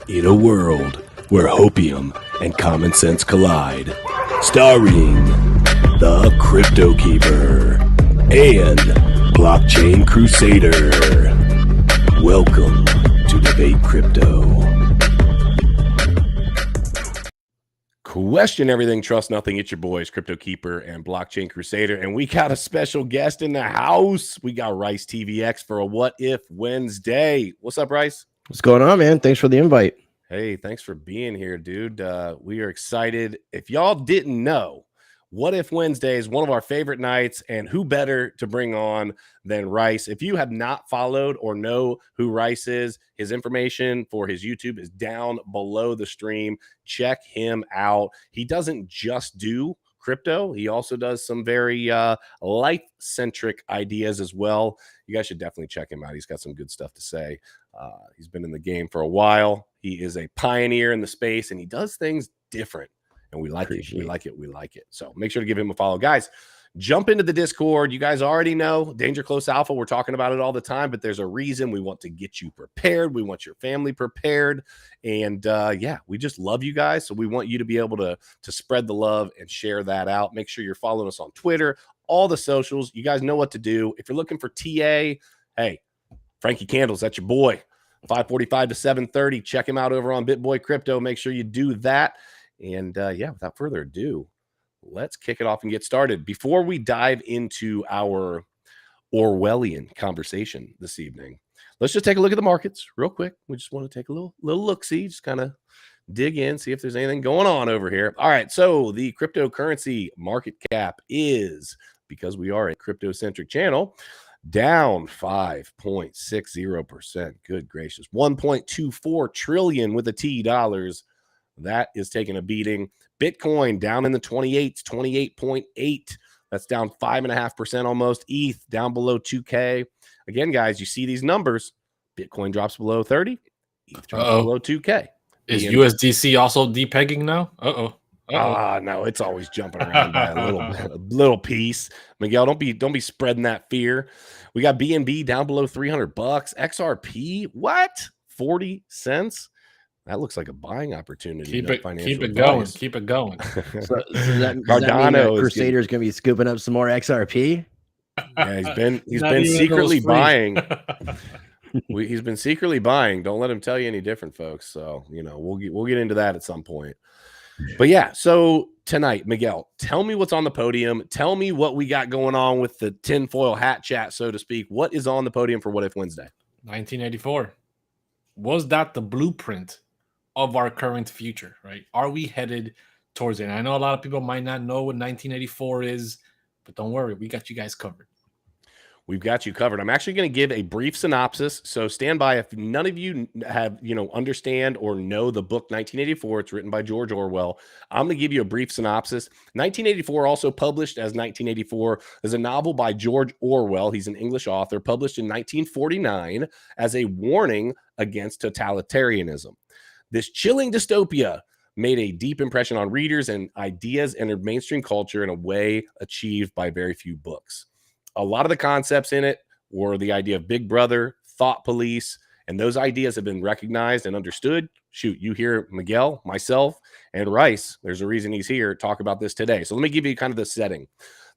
In a world where hopium and common sense collide, starring the CryptoKeeper and BlockchainCrusader. Welcome to Debate Crypto. Question everything, trust nothing. It's your boys, CryptoKeeper and BlockchainCrusader, and we got a special guest in the house. We got RiceTVX for a What If Wednesday. What's up, Rice? What's going on, man? Thanks for the invite. Hey, thanks for being here, dude. We are excited. If y'all didn't know, What If Wednesday is one of our favorite nights, and who better to bring on than Rice? If you have not followed or know who Rice is, his information for his YouTube is down below the stream. Check him out. He doesn't just do crypto. He also does some very life-centric ideas as well. You guys should definitely check him out. He's got some good stuff to say. He's been in the game for a while. He is a pioneer in the space, and he does things different. And we like it. We like it. We like it. So make sure to give him a follow. Guys, jump into the Discord. You guys already know Danger Close Alpha. We're talking about it all the time, but there's a reason we want to get you prepared. We want your family prepared. And yeah, we just love you guys. So we want you to be able to spread the love and share that out. Make sure you're following us on Twitter, all the socials. You guys know what to do. If you're looking for TA, hey, Frankie Candles, that's your boy. 5:45 to 7:30. Check him out over on BitBoy Crypto. Make sure you do that. And yeah, without further ado, let's kick it off and get started. Before we dive into our Orwellian conversation this evening, let's just take a look at the markets real quick. We just want to take a little look-see, just kind of dig in, see if there's anything going on over here. All right, so the cryptocurrency market cap is, because we are a crypto-centric channel, down 5.60%. Good gracious. 1.24 trillion with a T dollars. That is taking a beating. Bitcoin down in the 28s, 28.8. That's down 5.5% almost. ETH down below 2K. Again, guys, you see these numbers. Bitcoin drops below 30. ETH drops below 2K. Is USDC also depegging now? No, it's always jumping around by a little piece. Miguel, don't be spreading that fear. We got BNB down below $300. XRP, what? 40 cents? That looks like a buying opportunity. Keep it going. Keep it going. So Cardano Crusader is going to be scooping up some more XRP. Yeah, he's been secretly buying. He's been secretly buying. Don't let him tell you any different, folks. So we'll get into that at some point. But yeah, so tonight, Miguel, tell me what's on the podium. Tell me what we got going on with the tinfoil hat chat, so to speak. What is on the podium for What If Wednesday? 1984. Was that the blueprint of our current future, right? Are we headed towards it? And I know a lot of people might not know what 1984 is, but don't worry, we got you guys covered. We've got you covered. I'm actually going to give a brief synopsis, so stand by. If none of you have, understand or know the book 1984, it's written by George Orwell. I'm going to give you a brief synopsis. 1984, also published as 1984, is a novel by George Orwell. He's an English author, published in 1949 as a warning against totalitarianism. This chilling dystopia made a deep impression on readers, and ideas entered mainstream culture in a way achieved by very few books. A lot of the concepts in it were the idea of Big Brother, thought police, and those ideas have been recognized and understood. Shoot, you hear Miguel, myself, and Rice, there's a reason he's here, talk about this today. So let me give you kind of the setting.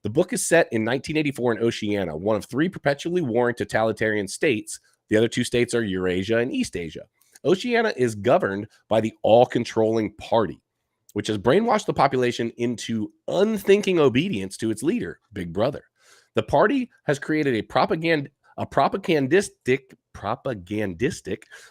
The book is set in 1984 in Oceania, one of three perpetually warring totalitarian states. The other two states are Eurasia and East Asia. Oceania is governed by the all-controlling party, which has brainwashed the population into unthinking obedience to its leader, Big Brother. The party has created a propagandistic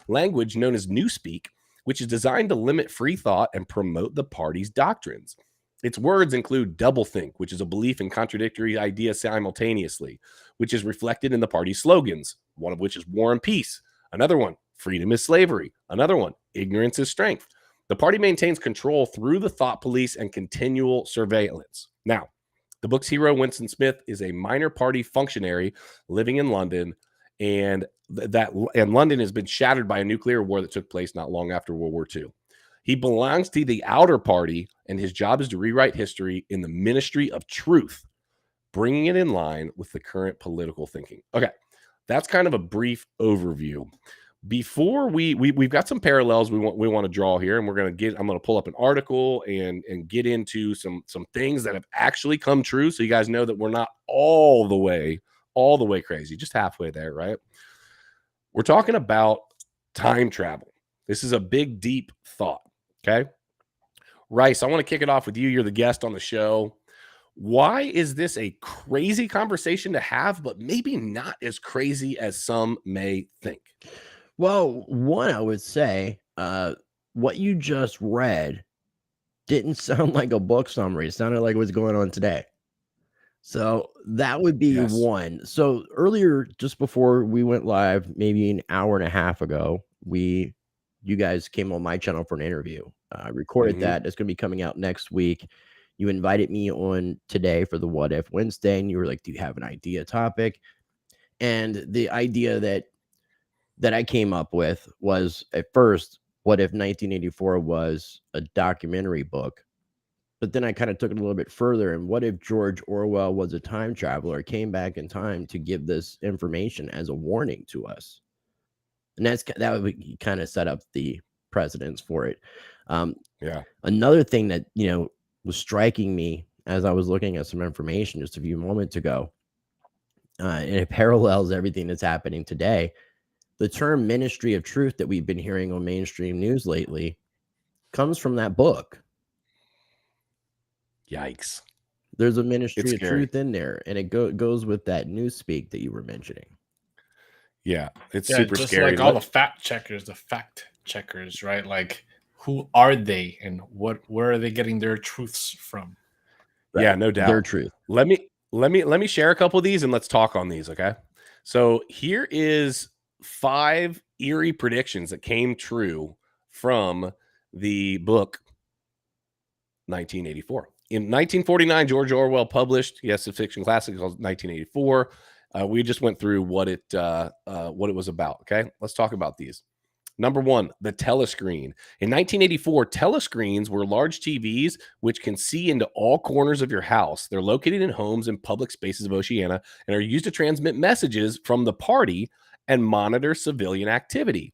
language known as Newspeak, which is designed to limit free thought and promote the party's doctrines. Its words include doublethink, which is a belief in contradictory ideas simultaneously, which is reflected in the party's slogans, one of which is war and peace. Another one, freedom is slavery. Another one, ignorance is strength. The party maintains control through the thought police and continual surveillance. Now, the book's hero, Winston Smith, is a minor party functionary living in London, and London has been shattered by a nuclear war that took place not long after World War II. He belongs to the outer party, and his job is to rewrite history in the Ministry of Truth, bringing it in line with the current political thinking. Okay, that's kind of a brief overview. before we've got some parallels we want to draw here, and I'm gonna pull up an article and get into some things that have actually come true, so you guys know that we're not all the way crazy, just halfway there, right? We're talking about time travel. This is a big, deep thought. Okay, Rice, I want to kick it off with you. You're the guest on the show. Why is this a crazy conversation to have, but maybe not as crazy as some may think? Well, one, I would say, what you just read didn't sound like a book summary. It sounded like what's going on today. So that would be one. So earlier, just before we went live, maybe an hour and a half ago, you guys came on my channel for an interview. I recorded that. It's going to be coming out next week. You invited me on today for the What If Wednesday, and you were like, do you have an idea topic? And the idea that I came up with was, at first, what if 1984 was a documentary book? But then I kind of took it a little bit further. And what if George Orwell was a time traveler, came back in time to give this information as a warning to us? And that would kind of set up the precedence for it. Another thing that, was striking me as I was looking at some information just a few moments ago, and it parallels everything that's happening today. The term Ministry of Truth that we've been hearing on mainstream news lately comes from that book. Yikes. There's a Ministry of Truth in there, and it goes with that newspeak that you were mentioning. Yeah, it's super just scary. Like all the fact checkers, right? Like, who are they, and where are they getting their truths from? Right. Yeah, no doubt. Their truth. Let me share a couple of these, and let's talk on these, okay? So here is 5 eerie predictions that came true from the book 1984. In 1949, George Orwell published, yes, a fiction classic called 1984. We just went through what it was about. Okay, let's talk about these. Number 1, the telescreen. In 1984, telescreens were large TVs which can see into all corners of your house. They're located in homes and public spaces of Oceania and are used to transmit messages from the party and monitor civilian activity.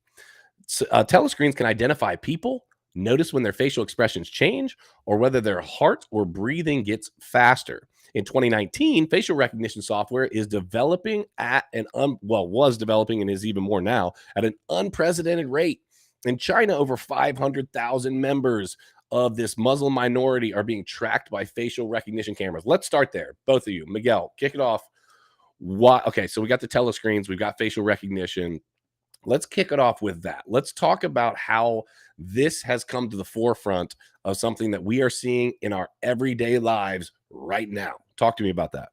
Telescreens can identify people, notice when their facial expressions change, or whether their heart or breathing gets faster. In 2019, facial recognition software is developing was developing and is even more now at an unprecedented rate. In China, over 500,000 members of this Muslim minority are being tracked by facial recognition cameras. Let's start there. Both of you. Miguel, kick it off. Okay, so we got the telescreens, we've got facial recognition. Let's kick it off with that. Let's talk about how this has come to the forefront of something that we are seeing in our everyday lives right now. Talk to me about that.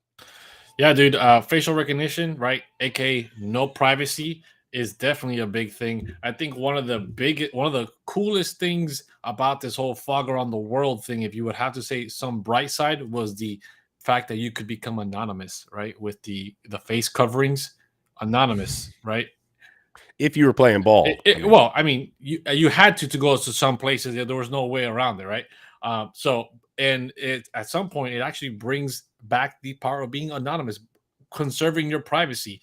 Yeah, dude. Facial recognition, right? AKA no privacy, is definitely a big thing. I think one of the coolest things about this whole fog around the world thing, if you would have to say some bright side, was the fact that you could become anonymous, right? With the face coverings, anonymous, right? If you were playing ball. Well, I mean, you had to go to some places. There was no way around it, right? At some point, it actually brings back the power of being anonymous, conserving your privacy.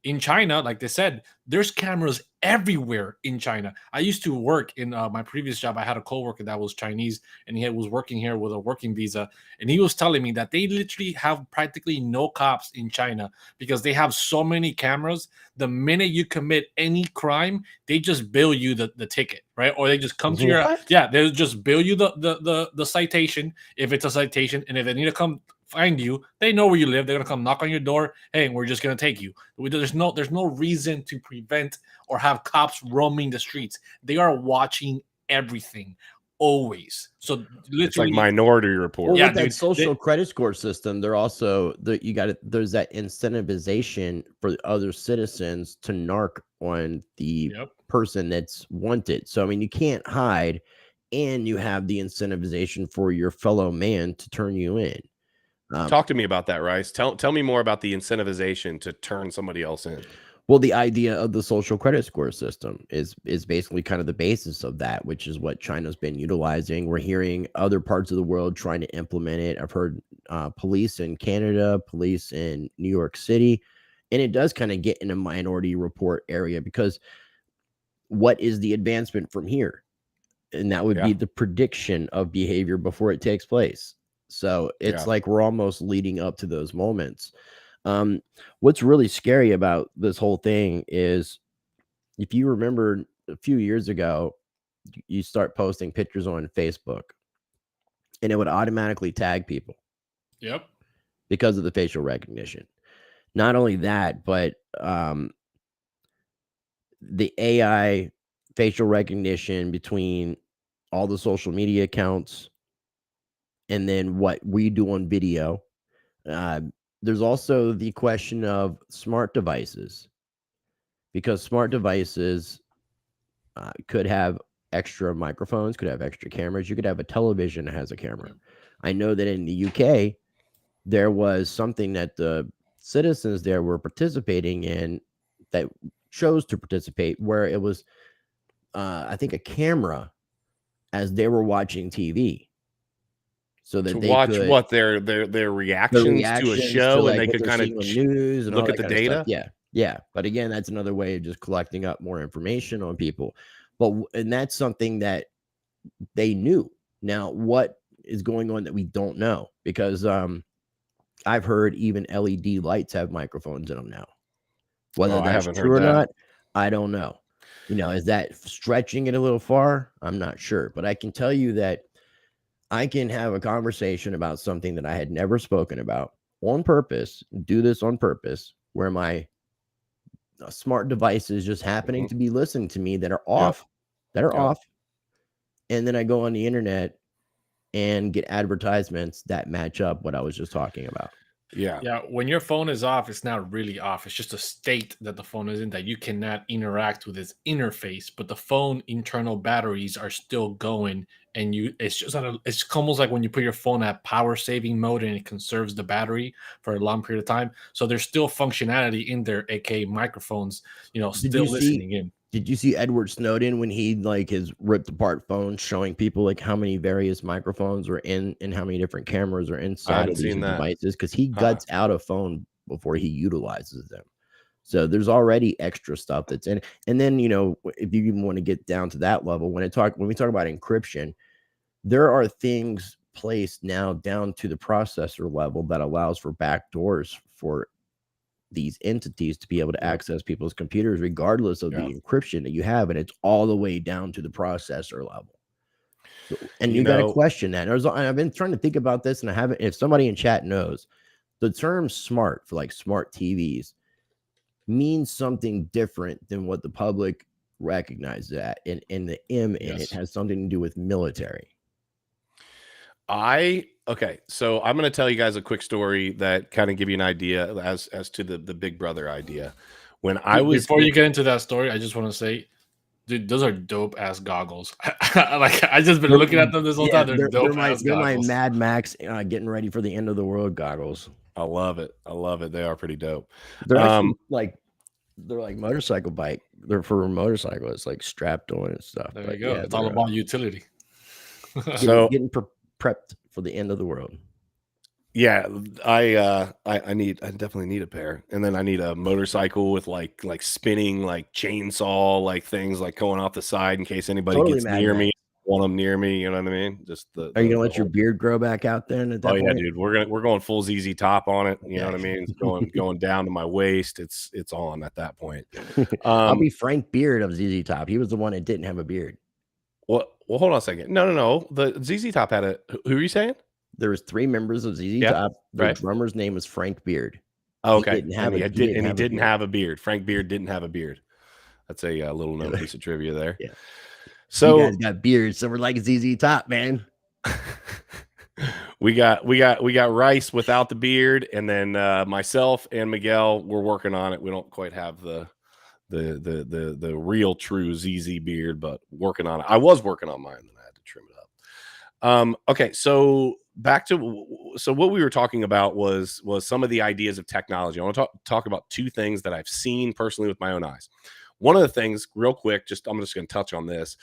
In China, like they said, there's cameras everywhere in China. I used to work in my previous job. I had a coworker that was Chinese, and he was working here with a working visa. And he was telling me that they literally have practically no cops in China because they have so many cameras. The minute you commit any crime, they just bill you the ticket, right? Or they just come to your they'll just bill you the citation if it's a citation, and if they need to come find you, they know where you live. They're gonna come knock on your door. Hey, we're just gonna take you. There's no reason to prevent or have cops roaming the streets. They are watching everything always. So literally, it's like Minority Report. Well, with that social credit score system, they're also there's that incentivization for other citizens to narc on the person that's wanted. So I mean, you can't hide, and you have the incentivization for your fellow man to turn you in. Talk to me about that, Rice. Tell me more about the incentivization to turn somebody else in. Well, the idea of the social credit score system is basically kind of the basis of that, which is what China's been utilizing. We're hearing other parts of the world trying to implement it. I've heard police in Canada, police in New York City, and it does kind of get in a Minority Report area because what is the advancement from here? And that would be the prediction of behavior before it takes place. So it's like we're almost leading up to those moments. What's really scary about this whole thing is, if you remember a few years ago, you start posting pictures on Facebook and it would automatically tag people. Yep. Because of the facial recognition. Not only that, but the AI facial recognition between all the social media accounts and then what we do on video. There's also the question of smart devices, because smart devices could have extra microphones, could have extra cameras. You could have a television that has a camera. I know that in the UK, there was something that the citizens there were participating in, that chose to participate, where it was, I think, a camera as they were watching TV, so that they watch could what their reactions to a show, to, like, and they what could they're kind of seeing on news and look all at that the kind of stuff. data. Yeah, yeah. But again, that's another way of just collecting up more information on people. But and that's something that they knew. Now, what is going on that we don't know? Because I've heard even LED lights have microphones in them now. Whether that's true or not, I don't know. You know, is that stretching it a little far? I'm not sure. But I can tell you that I can have a conversation about something that I had never spoken about on purpose, do this on purpose, where my smart device is just happening to be listening to me that are off, and then I go on the internet and get advertisements that match up what I was just talking about. Yeah. When your phone is off, it's not really off. It's just a state that the phone is in, that you cannot interact with its interface, but the phone internal batteries are still going, and it's almost like when you put your phone at power saving mode and it conserves the battery for a long period of time. So there's still functionality in there, aka microphones, still listening in. Did you see Edward Snowden when he his ripped apart phones, showing people like how many various microphones were in and how many different cameras are inside of these devices? Because he guts out a phone before he utilizes them. So there's already extra stuff that's in. And then, if you even want to get down to that level, when we talk about encryption, there are things placed now down to the processor level that allows for backdoors for these entities to be able to access people's computers, regardless of the encryption that you have. And it's all the way down to the processor level. So, and you got to question that. I've been trying to think about this, and I haven't. If somebody in chat knows, the term smart for like smart TVs means something different than what the public recognizes that. And the M in it has something to do with military. Okay, so I'm going to tell you guys a quick story that kind of give you an idea as to the Big Brother idea. When I was before you get into that story, I just want to say, dude, those are dope ass goggles. I just been looking at them this whole time. They're dope ass goggles. They're my Mad Max getting ready for the end of the world goggles. I love it. I love it. They are pretty dope. They're actually they're like motorcycle bike. They're for a motorcycle. It's like strapped on and stuff. There you go. It's all about utility. So getting prepped for the end of the world. Yeah, I definitely need a pair, and then I need a motorcycle with like spinning like chainsaw like things like going off the side in case anybody gets near me. Want them near me, you know what I mean? Just are you gonna let your beard grow back out then? At that point? Yeah, dude, we're going full ZZ Top on it. You know what I mean? It's going down to my waist. It's on at that point. I'll be Frank Beard of ZZ Top. He was the one that didn't have a beard. Well, hold on a second. No. The ZZ Top had who are you saying? There was 3 members of ZZ Top. The drummer's name was Frank Beard. Okay, he didn't have a beard. Frank Beard didn't have a beard. That's a little known piece of trivia there. Yeah. So you guys got beards, so we're like ZZ Top, man. we got Rice without the beard, and then myself and Miguel, we're working on it. We don't quite have the real true ZZ beard, but working on it. I was working on mine, and I had to trim it up. Okay, so back to what we were talking about was some of the ideas of technology. I want to talk about 2 things that I've seen personally with my own eyes. One of the things, real quick, I'm just going to touch on this.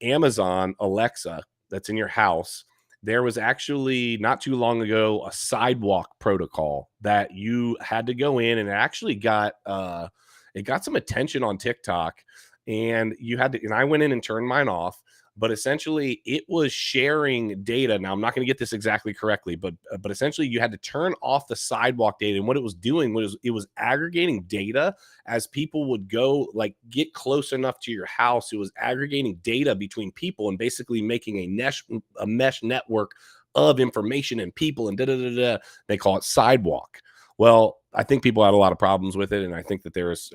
Amazon Alexa that's in your house. There was actually not too long ago a sidewalk protocol that you had to go in, and it actually got some attention on TikTok. and you had to, and I went in and turned mine off. But essentially, it was sharing data. Now, I'm not going to get this exactly correctly, but essentially, you had to turn off the sidewalk data. And what it was doing was it was aggregating data as people would go, like, get close enough to your house. It was aggregating data between people and basically making a mesh network of information and people and da-da-da-da. They call it sidewalk. Well, I think people had a lot of problems with it, and I think that there is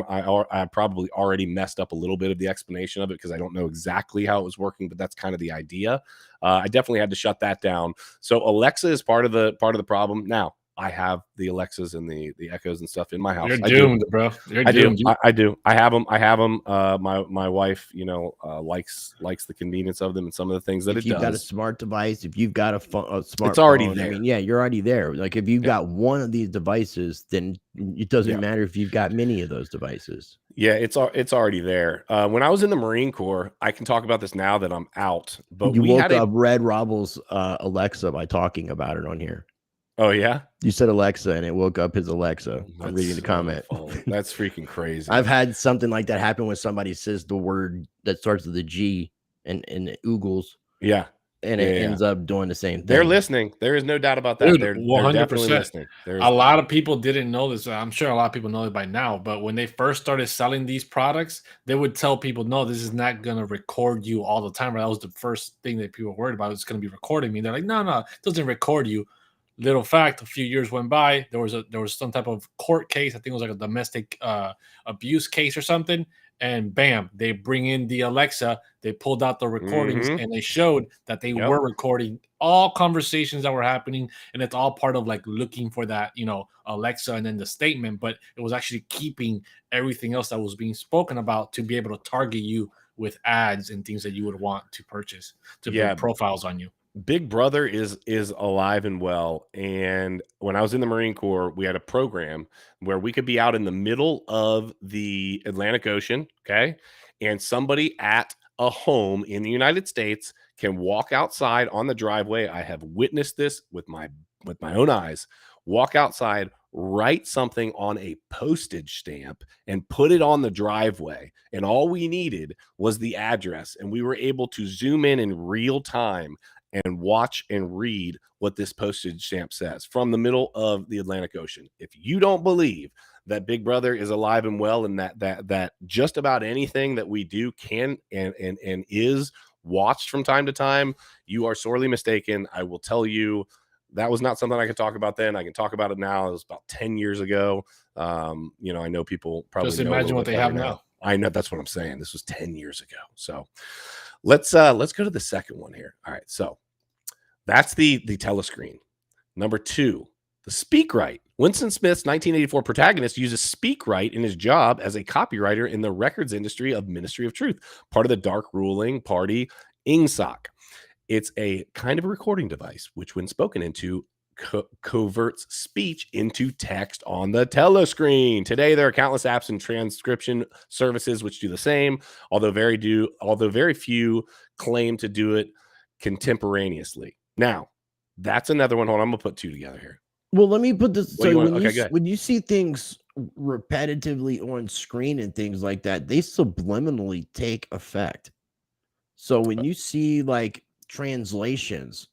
I probably already messed up a little bit of the explanation of it because I don't know exactly how it was working, but that's kind of the idea. I definitely had to shut that down. So Alexa is part of the problem. Now, I have the Alexas and the Echoes and stuff in my house. You're doomed, bro. You're doomed. I do. I have them. My wife, likes the convenience of them and some of the things that if it you've does. got a smart device, if you've got a smartphone, it's already there. I mean, yeah, you're already there. Like if you've got one of these devices, then it doesn't matter if you've got many of those devices. Yeah, it's already there. When I was in the Marine Corps, I can talk about this now that I'm out. But you woke up Red Robble's Alexa by talking about it on here. Oh yeah, you said Alexa, and it woke up his Alexa. I'm reading the comment. That's freaking crazy. I've had something like that happen when somebody says the word that starts with a G and it oogles. Yeah. And it ends up doing the same thing. They're listening. There is no doubt about that. Dude, they're 100%. definitely listening. A lot of people didn't know this. I'm sure a lot of people know it by now. But when they first started selling these products, they would tell people, no, this is not going to record you all the time. That was the first thing that people were worried about. It's going to be recording me. They're like, no, it doesn't record you. Little fact, a few years went by, there was some type of court case. I think it was like a domestic abuse case or something. And bam, they bring in the Alexa. They pulled out the recordings and they showed that they were recording all conversations that were happening. And it's all part of like looking for that, Alexa and then the statement. But it was actually keeping everything else that was being spoken about to be able to target you with ads and things that you would want to purchase to build profiles on you. Big Brother is alive and well. And when I was in the Marine Corps, we had a program where we could be out in the middle of the Atlantic Ocean, okay? And somebody at a home in the United States can walk outside on the driveway. I have witnessed this with my own eyes. Walk outside, write something on a postage stamp and put it on the driveway. And all we needed was the address. And we were able to zoom in real time and watch and read what this postage stamp says from the middle of the Atlantic Ocean. If you don't believe that Big Brother is alive and well, and that just about anything that we do can and is watched from time to time, you are sorely mistaken. I will tell you, that was not something I could talk about then. I can talk about it now. It was about 10 years ago. I know people probably just imagine what they have now. I know, that's what I'm saying. This was 10 years ago. So let's go to the second one here. All right. So that's the telescreen. Number 2, the speak right. Winston Smith's 1984 protagonist uses speak right in his job as a copywriter in the records industry of Ministry of Truth, part of the dark ruling party INGSOC. It's a kind of a recording device, which when spoken into converts speech into text on the telescreen. Today, there are countless apps and transcription services which do the same, although very few claim to do it contemporaneously. Now, that's another one. Hold on, I'm gonna put 2 together here. Well, let me put this. So when you see things repetitively on screen and things like that, they subliminally take effect. So when you see like translations,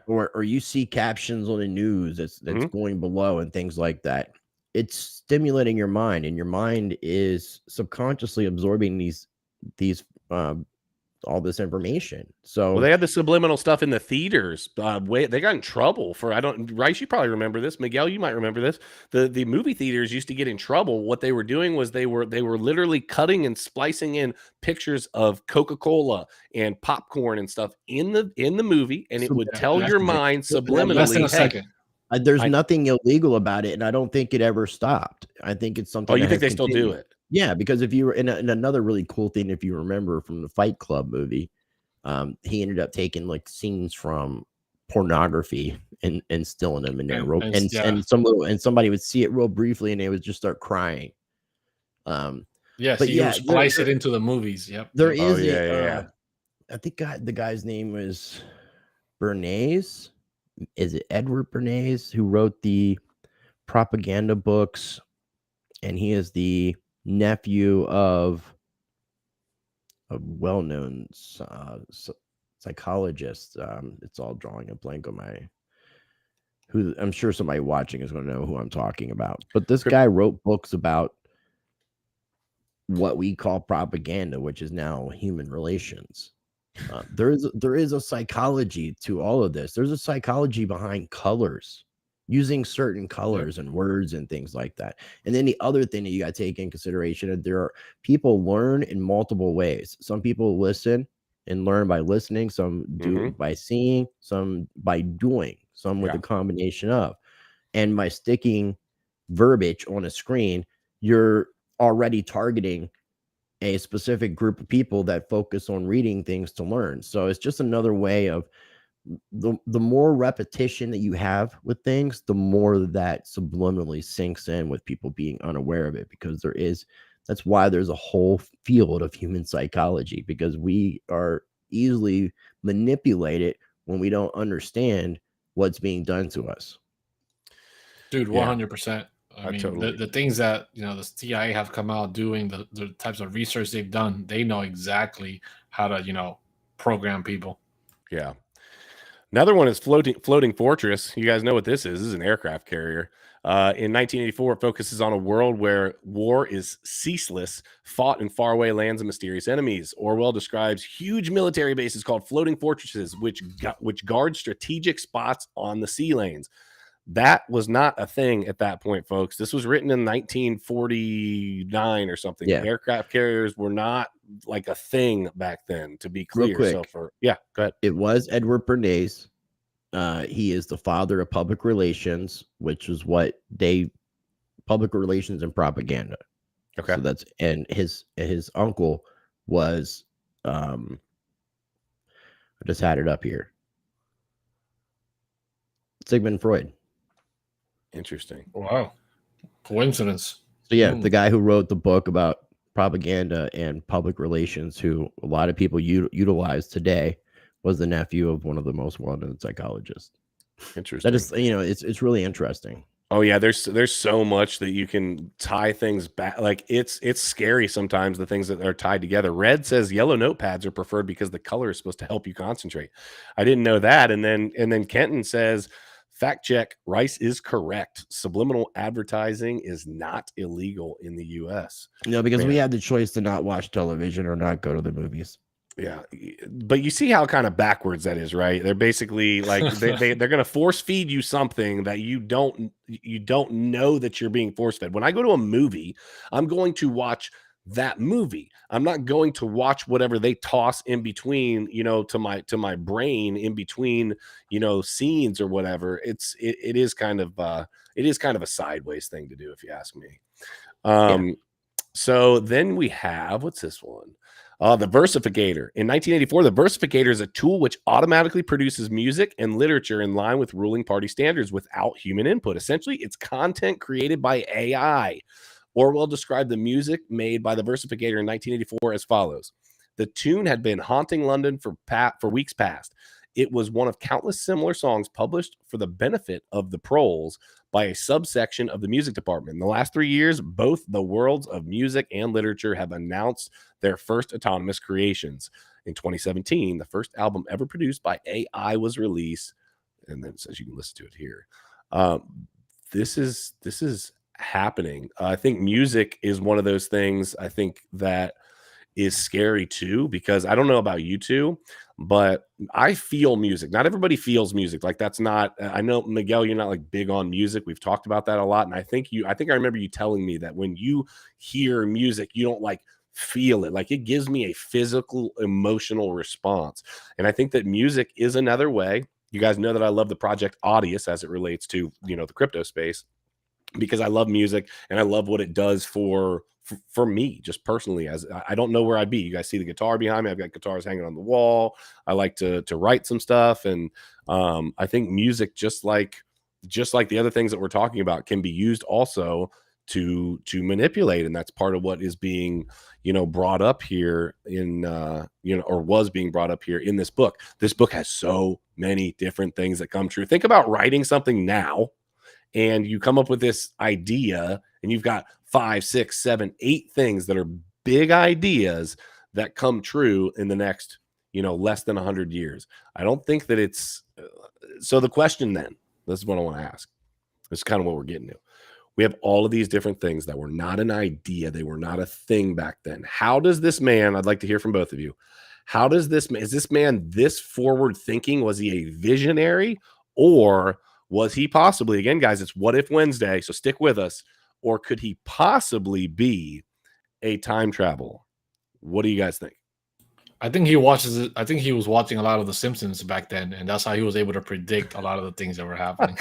or you see captions on the news that's going below and things like that, it's stimulating your mind, and your mind is subconsciously absorbing these all this information. So they had the subliminal stuff in the theaters. They got in trouble for, Rice, you probably remember this. Miguel, you might remember this. The movie theaters used to get in trouble. What they were doing was they were literally cutting and splicing in pictures of Coca-Cola and popcorn and stuff in the movie, and it would tell your mind subliminally. Less than a second. There's nothing illegal about it, and I don't think it ever stopped. I think it's something. Oh, you think they still do it? Yeah, because if you were in another really cool thing, if you remember from the Fight Club movie, he ended up taking like scenes from pornography and instilling them in there, and somebody would see it real briefly and they would just start crying. Yes, but you splice it into the movies. Yep, there is. I think the guy's name was Bernays. Is it Edward Bernays who wrote the propaganda books, and he is the nephew of a well-known psychologist. It's all drawing a blank on my who. I'm sure somebody watching is going to know who I'm talking about. But this guy wrote books about what we call propaganda, which is now human relations. There is a psychology to all of this. There's a psychology behind colors, using certain colors and words and things like that. And then the other thing that you got to take in consideration is there are people learn in multiple ways. Some people listen and learn by listening, some do by seeing, some by doing, some with a combination of. And by sticking verbiage on a screen, you're already targeting a specific group of people that focus on reading things to learn. So it's just another way of the more repetition that you have with things, the more that subliminally sinks in with people being unaware of it, because that's why there's a whole field of human psychology, because we are easily manipulated when we don't understand what's being done to us. Dude, 100%. I mean, totally. the things that, the CIA have come out doing, the types of research they've done, they know exactly how to, program people. Yeah. Another one is Floating Fortress. You guys know what this is. This is an aircraft carrier. In 1984, it focuses on a world where war is ceaseless, fought in faraway lands and mysterious enemies. Orwell describes huge military bases called floating fortresses, which guard strategic spots on the sea lanes. That was not a thing at that point, folks. This was written in 1949 or something. Yeah. Aircraft carriers were not like a thing back then, to be clear. Real quick, go ahead. It was Edward Bernays. He is the father of public relations, which is public relations and propaganda. Okay. So and his uncle was, I just had it up here, Sigmund Freud. Interesting. Wow. Coincidence. So yeah, the guy who wrote the book about propaganda and public relations, who a lot of people utilize today, was the nephew of one of the most well-known psychologists. Interesting. That is, it's really interesting. Oh yeah, there's so much that you can tie things back. Like it's scary sometimes, the things that are tied together. Red says yellow notepads are preferred because the color is supposed to help you concentrate. I didn't know that. And then Kenton says, fact check, Rice is correct. Subliminal advertising is not illegal in the US. Because we had the choice to not watch television or not go to the movies. Yeah, but you see how kind of backwards that is, right? They're basically like they're going to force feed you something that you don't know that you're being force fed. When I go to a movie, I'm going to watch that movie. I'm not going to watch whatever they toss in between, to my brain in between, scenes or whatever. It is kind of a sideways thing to do, if you ask me. So then we have, what's this one? The Versificator. In 1984, the Versificator is a tool which automatically produces music and literature in line with ruling party standards without human input. Essentially, it's content created by AI. Orwell described the music made by the Versificator in 1984 as follows. The tune had been haunting London for weeks past. It was one of countless similar songs published for the benefit of the proles by a subsection of the music department. In the last 3 years, both the worlds of music and literature have announced their first autonomous creations. In 2017, the first album ever produced by AI was released, and then it says you can listen to it here. This is happening. I think music is one of those things I think that is scary too, because I don't know about you two, but I feel music. Not everybody feels music. Like that's not, I know Miguel, you're not like big on music. We've talked about that a lot. And I think I remember you telling me that when you hear music, you don't like feel it. Like it gives me a physical, emotional response. And I think that music is another way. You guys know that I love the Project Audius as it relates to, the crypto space, because I love music and I love what it does for me, just personally. As I don't know where I'd be. You guys see the guitar behind me. I've got guitars hanging on the wall. I like to write some stuff. And I think music, just like the other things that we're talking about, can be used also to manipulate. And that's part of what is being, brought up here in, or was being brought up here in this book. This book has so many different things that come true. Think about writing something now, and you come up with this idea, and you've got 5, 6, 7, 8 things that are big ideas that come true in the next, less than 100 years. I don't think that it's so. The question then, this is what I want to ask. This is kind of what we're getting to. We have all of these different things that were not an idea. They were not a thing back then. How does this man, I'd like to hear from both of you. How does this, is this man this forward thinking? Was he a visionary, or was he possibly, again, guys, it's What If Wednesday, so stick with us, or could he possibly be a time traveler? What do you guys think? I think he watches it. I think he was watching a lot of The Simpsons back then, and that's how he was able to predict a lot of the things that were happening.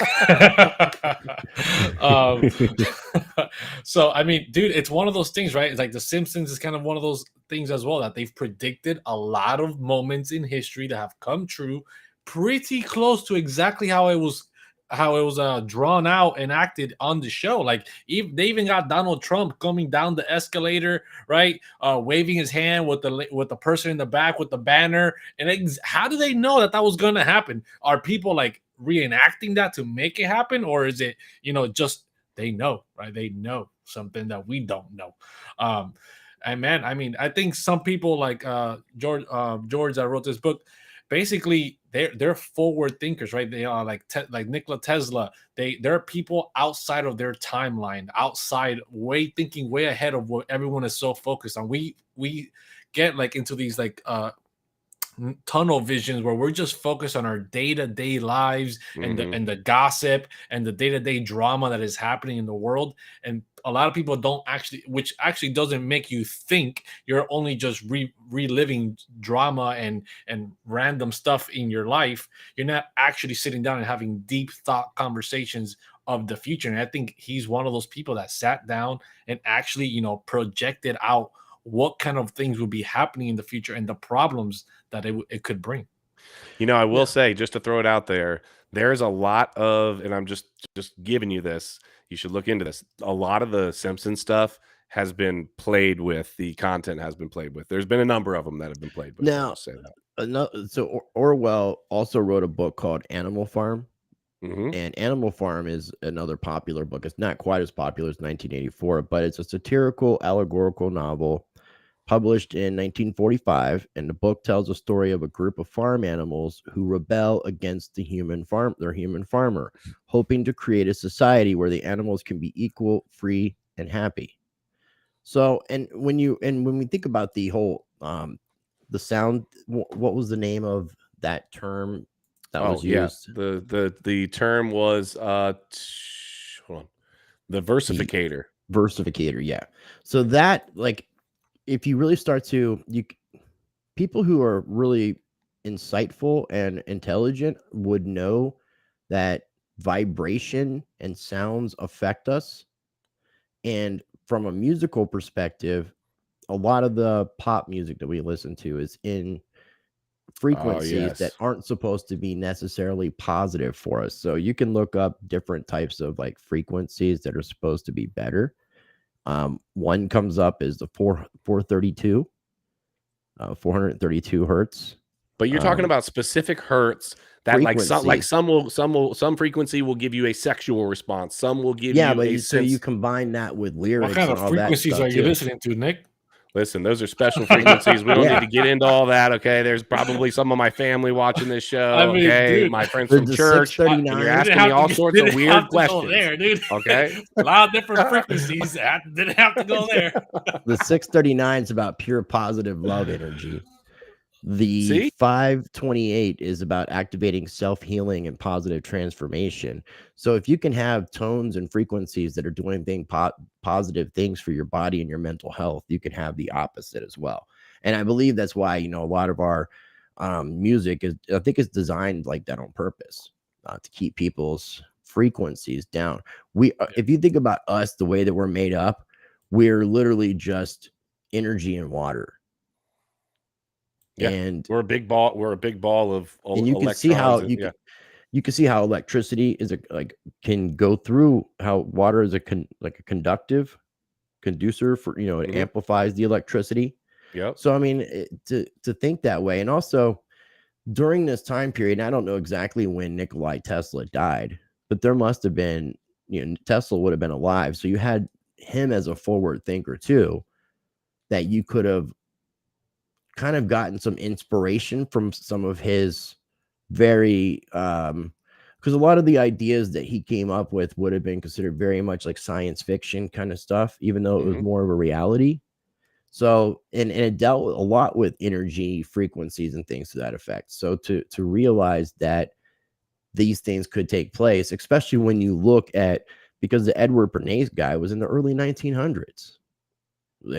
So, I mean, dude, it's one of those things, right? It's like The Simpsons is kind of one of those things as well, that they've predicted a lot of moments in history that have come true, pretty close to exactly how it was drawn out and acted on the show. Like, they even got Donald Trump coming down the escalator, right, waving his hand with the person in the back with the banner. And how do they know that was going to happen? Are people like reenacting that to make it happen, or is it just they know, right? They know something that we don't know. And man, I mean, I think some people like George that wrote this book, basically they're forward thinkers, right? They are like Nikola Tesla. They're people outside of their timeline, thinking way ahead of what everyone is so focused on. We get like into these like tunnel visions where we're just focused on our day-to-day lives and the gossip and the day-to-day drama that is happening in the world. And a lot of people don't actually, which actually doesn't make you think. You're only just reliving drama and random stuff in your life. You're not actually sitting down and having deep thought conversations of the future. And I think he's one of those people that sat down and actually, projected out what kind of things will be happening in the future and the problems that it could bring. I will say, just to throw it out there, there's a lot of, and I'm just giving you this, you should look into this. A lot of the Simpsons stuff has been played with. The content has been played with. There's been a number of them that have been played with. Now, so Orwell also wrote a book called Animal Farm. And Animal Farm is another popular book. It's not quite as popular as 1984, but it's a satirical, allegorical novel published in 1945, and the book tells a story of a group of farm animals who rebel against their human farmer, hoping to create a society where the animals can be equal, free, and happy. So, and when we think about the whole the sound, what was the name of that term that was used? The term was hold on, the versificator. Versificator, yeah. So that, like, if you really start to, people who are really insightful and intelligent would know that vibration and sounds affect us. And from a musical perspective, a lot of the pop music that we listen to is in frequencies that aren't supposed to be necessarily positive for us. So you can look up different types of like frequencies that are supposed to be better. One comes up is the 432 hertz. But you're talking about specific hertz that some frequency will give you a sexual response. Some will give you so you combine that with lyrics. What kind of frequencies are you listening to, Nick? Listen, those are special frequencies. We don't need to get into all that. Okay, there's probably some of my family watching this show. I mean, okay, dude, my friends from church. You're asking me all sorts of weird questions. There, dude. Okay, a lot of different frequencies. Didn't have to go there. The 639 is about pure positive love energy. The 528 is about activating self-healing and positive transformation. So if you can have tones and frequencies that are doing positive things for your body and your mental health, you can have the opposite as well. And I believe that's why, a lot of our music is designed like that on purpose, to keep people's frequencies down. If you think about us, the way that we're made up, we're literally just energy and water. Yeah, and we're a big ball. We're a big ball of and you can see how you can see how electricity can go through, how water is a conductive conducer for, it amplifies the electricity. Yep. So I mean, to think that way. And also during this time period, I don't know exactly when Nikola Tesla died, but there must have been, Tesla would have been alive, so you had him as a forward thinker too, that you could have kind of gotten some inspiration from some of his very because a lot of the ideas that he came up with would have been considered very much like science fiction kind of stuff, even though it was more of a reality. So, and it dealt a lot with energy frequencies and things to that effect. So to realize that these things could take place, especially when you look at, because the Edward Bernays guy was in the early 1900s.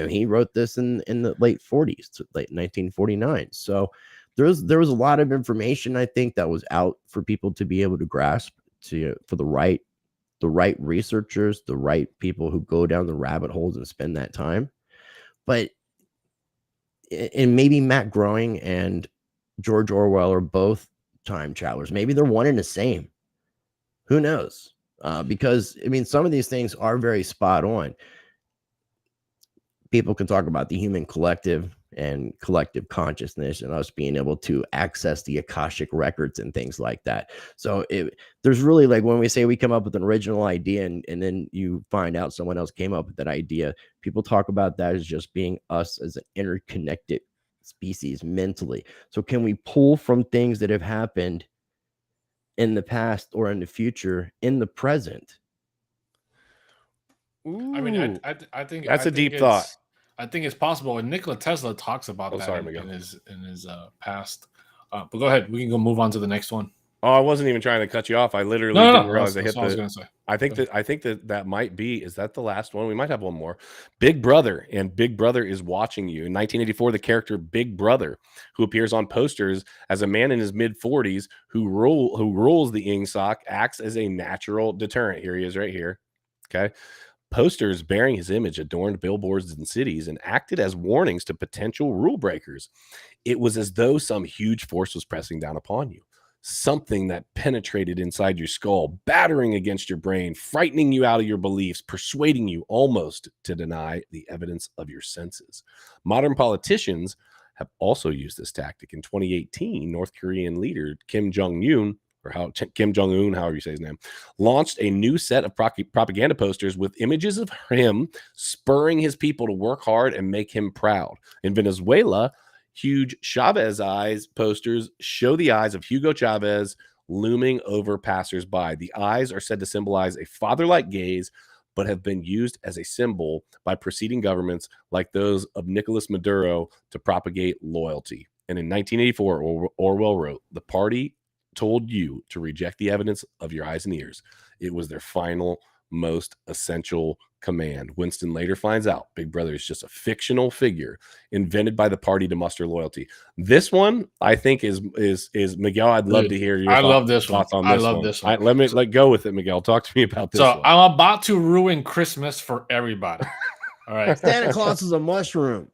He wrote this in the late 40s, late 1949. So there was a lot of information, I think, that was out for people to be able to grasp, for the right researchers, the right people who go down the rabbit holes and spend that time. But and maybe Matt Groening and George Orwell are both time travelers. Maybe they're one and the same. Who knows? Because I mean, some of these things are very spot on. People can talk about the human collective and collective consciousness and us being able to access the Akashic records and things like that. So there's really, like, when we say we come up with an original idea and then you find out someone else came up with that idea, people talk about that as just being us as an interconnected species mentally. So can we pull from things that have happened in the past or in the future in the present? Ooh, I mean, I think that's a deep thought. I think it's possible, and Nikola Tesla talks about that sorry, in his past. But go ahead, we can go move on to the next one. Oh, I wasn't even trying to cut you off. I literally didn't realize I hit what I was going to say. I think that might be, is that the last one? We might have one more. Big Brother, and Big Brother is watching you. In 1984, the character Big Brother, who appears on posters as a man in his mid-40s who rules the ingsoc, acts as a natural deterrent. Here he is right here. Okay. Posters bearing his image adorned billboards in cities and acted as warnings to potential rule breakers. It was as though some huge force was pressing down upon you. Something that penetrated inside your skull, battering against your brain, frightening you out of your beliefs, persuading you almost to deny the evidence of your senses. Modern politicians have also used this tactic. In 2018, North Korean leader Kim Jong-un, however you say his name, launched a new set of propaganda posters with images of him spurring his people to work hard and make him proud. In Venezuela, huge Chavez eyes posters show the eyes of Hugo Chavez looming over passersby. The eyes are said to symbolize a father-like gaze, but have been used as a symbol by preceding governments like those of Nicolas Maduro to propagate loyalty. And in 1984, Orwell wrote, "The party told you to reject the evidence of your eyes and ears. It was their final, most essential command." Winston later finds out Big Brother is just a fictional figure invented by the party to muster loyalty. This one, I think, is Miguel. I'd love to hear your thoughts on this one. Let go with it, Miguel. Talk to me about this one. I'm about to ruin Christmas for everybody. All right. Santa Claus is a mushroom.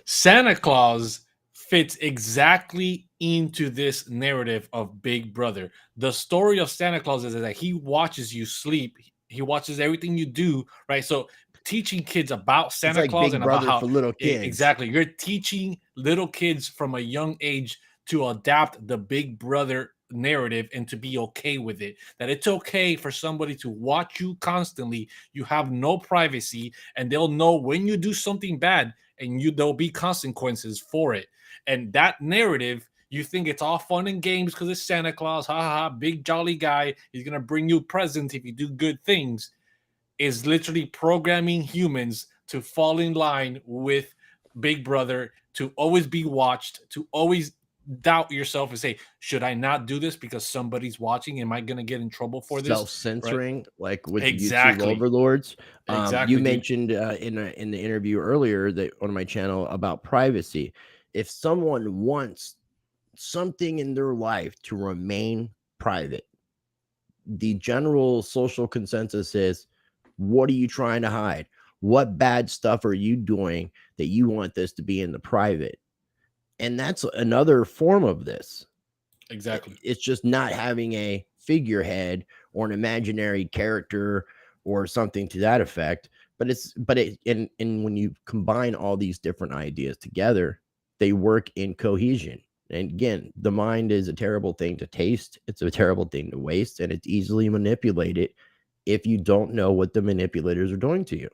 Santa Claus fits exactly into this narrative of Big Brother. The story of Santa Claus is that he watches you sleep. He watches everything you do, right? So teaching kids about Santa Claus Big and Brother about how for little kids. Exactly. You're teaching little kids from a young age to adapt the Big Brother narrative and to be okay with it. That it's okay for somebody to watch you constantly. You have no privacy, and they'll know when you do something bad, and there'll be consequences for it. And that narrative, you think it's all fun and games because it's Santa Claus, ha ha ha, big jolly guy, he's gonna bring you presents if you do good things, is literally programming humans to fall in line with Big Brother, to always be watched, to always doubt yourself and say, should I not do this because somebody's watching? Am I going to get in trouble for this? Self-censoring, right? Like with exactly. YouTube overlords. Exactly. You mentioned in the interview earlier that on my channel about privacy. If someone wants something in their life to remain private, the general social consensus is, what are you trying to hide? What bad stuff are you doing that you want this to be in the private? And that's another form of this. Exactly. It's just not having a figurehead or an imaginary character or something to that effect. But when you combine all these different ideas together, they work in cohesion. And again, the mind is a terrible thing to taste. It's a terrible thing to waste, and it's easily manipulated if you don't know what the manipulators are doing to you.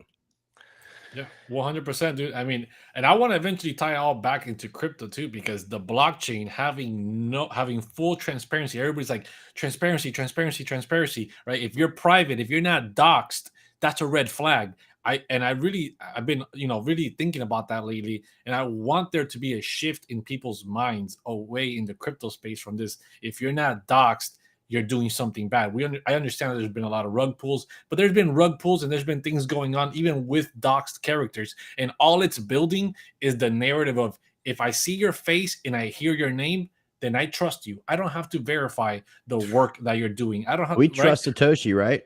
Yeah, 100%, dude. I mean, and I want to eventually tie it all back into crypto too, because the blockchain having full transparency. Everybody's like transparency, transparency, transparency, right? If you're private, if you're not doxed, that's a red flag. I've been really thinking about that lately, and I want there to be a shift in people's minds away in the crypto space from this. If you're not doxed, you're doing something bad. I understand that there's been a lot of rug pulls, but there's been rug pulls and there's been things going on even with doxed characters. And all it's building is the narrative of, if I see your face and I hear your name, then I trust you. I don't have to verify the work that you're doing. I don't have We right? trust Satoshi, right?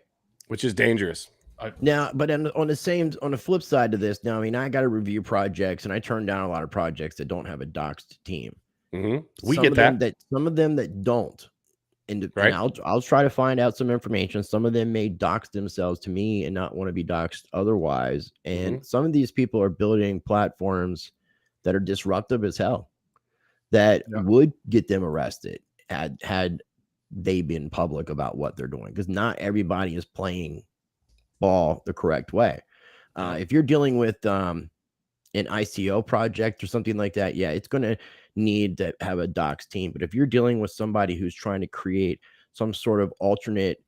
Which is dangerous. Now, but on the flip side to this, now, I mean, I got to review projects, and I turn down a lot of projects that don't have a doxed team. We get that. Some of them that don't. And Right. I'll try to find out some information. Some of them may dox themselves to me and not want to be doxed otherwise. And some of these people are building platforms that are disruptive as hell, that would get them arrested had they been public about what they're doing, because not everybody is playing ball the correct way. If you're dealing with an ICO project or something like that, yeah, it's going to need to have a docs team. But if you're dealing with somebody who's trying to create some sort of alternate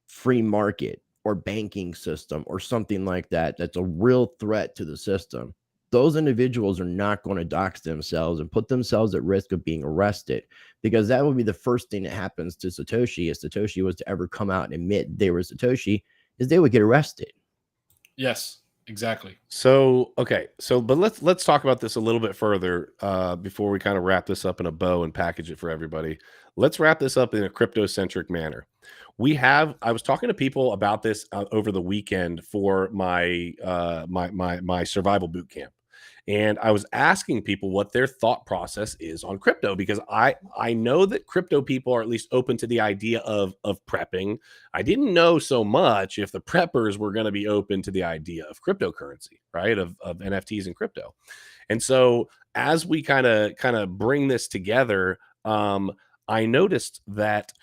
free market or banking system or something like that, that's a real threat to the system, those individuals are not going to dox themselves and put themselves at risk of being arrested, because that would be the first thing that happens to Satoshi. If Satoshi was to ever come out and admit they were Satoshi, is they would get arrested. Yes. Exactly. So, okay. So, but let's talk about this a little bit further before we kind of wrap this up in a bow and package it for everybody. Let's wrap this up in a crypto-centric manner. I was talking to people about this over the weekend for my my survival boot camp. And I was asking people what their thought process is on crypto, because I know that crypto people are at least open to the idea of prepping. I didn't know so much if the preppers were going to be open to the idea of cryptocurrency, right? Of NFTs and crypto. And so as we kind of bring this together, I noticed that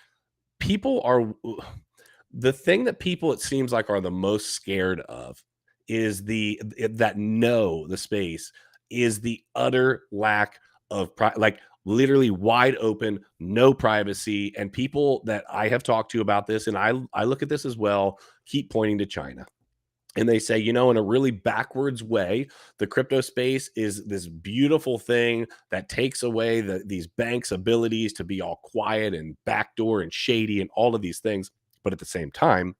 the thing that people, it seems like, are the most scared of is the space is the utter lack of literally wide open, no privacy. And people that I have talked to about this, and I look at this as well, keep pointing to China. And they say, in a really backwards way, the crypto space is this beautiful thing that takes away these banks' abilities to be all quiet and backdoor and shady and all of these things. But at the same time,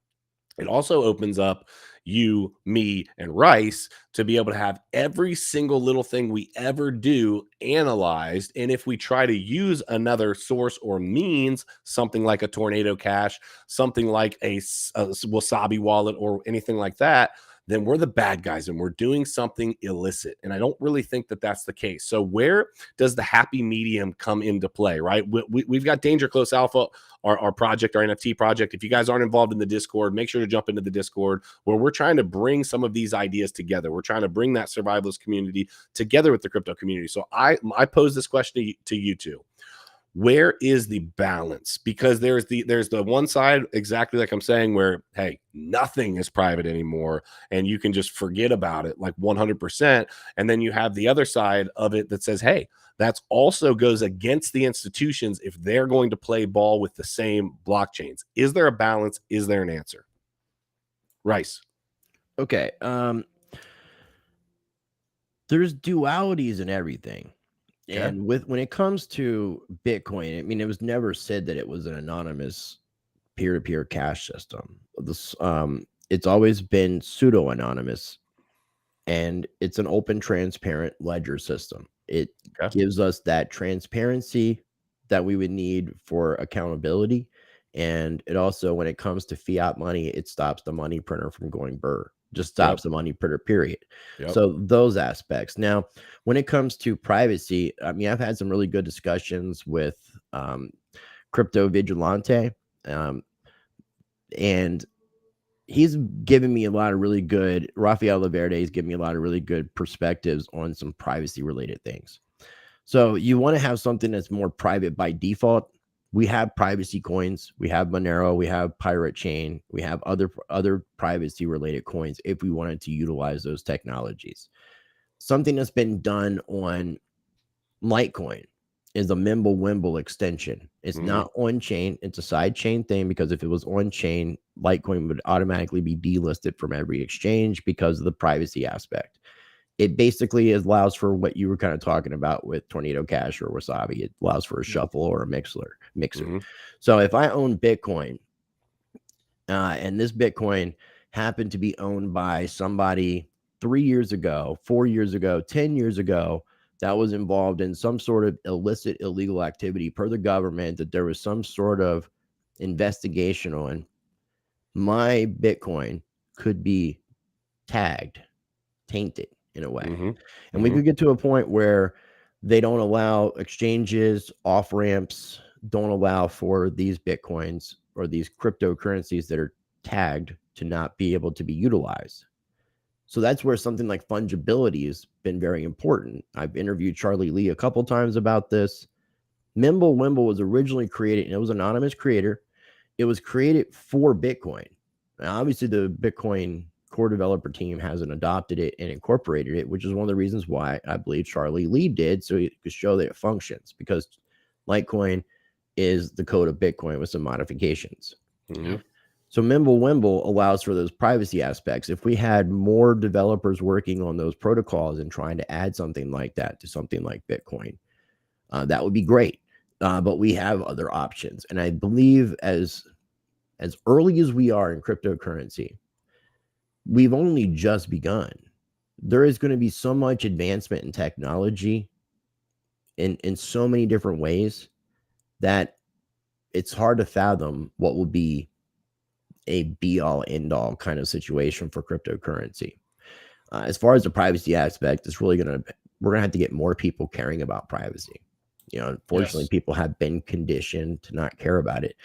it also opens up you, me, and Rice to be able to have every single little thing we ever do analyzed. And if we try to use another source or means, something like a Tornado Cash, something like a Wasabi wallet or anything like that, then we're the bad guys and we're doing something illicit. And I don't really think that that's the case. So where does the happy medium come into play, right? We've got Danger Close Alpha, our project, our NFT project. If you guys aren't involved in the Discord, make sure to jump into the Discord, where we're trying to bring some of these ideas together. We're trying to bring that survivalist community together with the crypto community. So I pose this question to you two. Where is the balance? Because there's the one side, exactly like I'm saying, where, hey, nothing is private anymore and you can just forget about it, like 100%. And then you have the other side of it that says, hey, that's also goes against the institutions if they're going to play ball with the same blockchains. Is there a balance? Is there an answer? Rice. Okay. There's dualities in everything. Okay. And when it comes to Bitcoin, I mean, it was never said that it was an anonymous peer-to-peer cash system. It's always been pseudo-anonymous, and it's an open, transparent ledger system. It gives us that transparency that we would need for accountability. And it also, when it comes to fiat money, it stops the money printer from going burr. Just stops the money printer, period. So those aspects. Now, when it comes to privacy, I mean, I've had some really good discussions with Crypto Vigilante, and he's given me a lot of really good, Rafael Laverde has given me a lot of really good perspectives on some privacy related things. So you want to have something that's more private by default. We have privacy coins, we have Monero, we have Pirate Chain, we have other privacy related coins if we wanted to utilize those technologies. Something that's been done on Litecoin is a Mimblewimble extension. It's not on chain, it's a side chain thing, because if it was on chain, Litecoin would automatically be delisted from every exchange because of the privacy aspect. It basically allows for what you were kind of talking about with Tornado Cash or Wasabi. It allows for a shuffle or a mixer. So if I own Bitcoin, and this Bitcoin happened to be owned by somebody 3 years ago, 4 years ago, 10 years ago, that was involved in some sort of illicit, illegal activity per the government, that there was some sort of investigation on, my Bitcoin could be tagged, tainted in a way. And we could get to a point where they don't allow exchanges, off ramps, don't allow for these Bitcoins or these cryptocurrencies that are tagged to not be able to be utilized. So that's where something like fungibility has been very important. I've interviewed Charlie Lee a couple times about this. Mimblewimble was originally created, and it was an anonymous creator. It was created for Bitcoin. Now, obviously, the Bitcoin core developer team hasn't adopted it and incorporated it, which is one of the reasons why I believe Charlie Lee did, so he could show that it functions, because Litecoin is the code of Bitcoin with some modifications. So Mimblewimble allows for those privacy aspects. If we had more developers working on those protocols and trying to add something like that to something like Bitcoin, that would be great. But we have other options. And I believe as early as we are in cryptocurrency, we've only just begun. There is going to be so much advancement in technology in so many different ways that it's hard to fathom what will be a be-all, end-all kind of situation for cryptocurrency. As far as the privacy aspect, it's really we're going to have to get more people caring about privacy. You know, unfortunately, people have been conditioned to not care about it.